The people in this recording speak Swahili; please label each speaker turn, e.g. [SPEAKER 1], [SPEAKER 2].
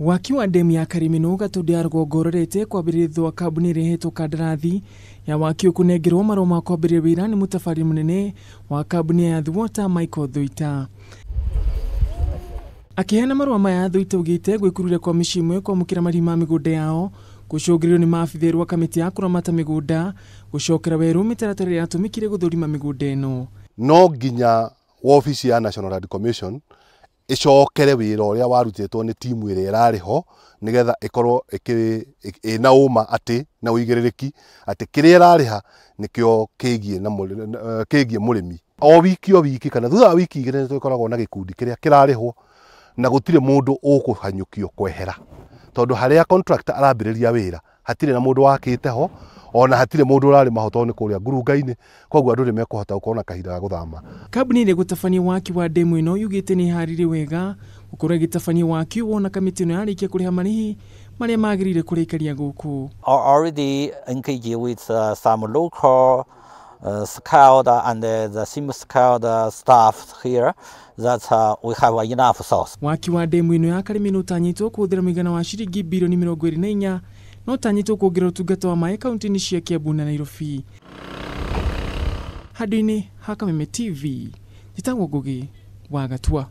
[SPEAKER 1] Waki wa ndemu ya Kariminu Gatundu ya rugongo urorete kwambiriria thutha kambuni ihetwo kandarathi ya waki kunengerwo marua ma kwambiriria wira ni mutabariri munene wa kambuni ya Athi Water Michael Thuita. Akiheana marua maya Thuita ugite gwikurira kwa mĩciĩ imwe kwamukira marihi ma migunda yao gucungiririo ni maabitha a kamiti ya kuramata migunda gucokera weru mitaratara ya tumikire guthurima migunda eno.
[SPEAKER 2] No nginya ofisi ya National Land Commission icokere wira uria warutitwo ni timu iria irariho nigetha ikorwo ina uma ati na uigiririki ati kiria irariha nikio kigie murimi o wiki kana thutha wiki igire twikoragwo na gikundi kiria kirarihwo na gutire mundu ukuhanyukio kwehera tondu haria contractor arambiriria wira hatire na mundu wakiteho ona hatire mundu urari mahoto ni kuria ngurunga-ini koguo andu ni mekuhota gukona kahinda ga guthama.
[SPEAKER 1] Kambuni ile gutabania waki wa ndemu ino yugite ni harire wega gukorwo gitabania waki wona kamiti ino yarikia kuriha marihi maria magirire kurikaria guku.
[SPEAKER 3] Already engaged with some local skilled and the semi-skilled staff here that we have enough source.
[SPEAKER 1] Waki wa ndemu ino ya Kariminu utanyitwo kuthira migana wa ciringi bilioni 24 no tanyitwo kuongerera utungata wa mai kaunti-ini cia Kiambu na Nairobi. Handũ-inĩ ha Kameme TV, njĩtagwo Ngugi wa Gatua.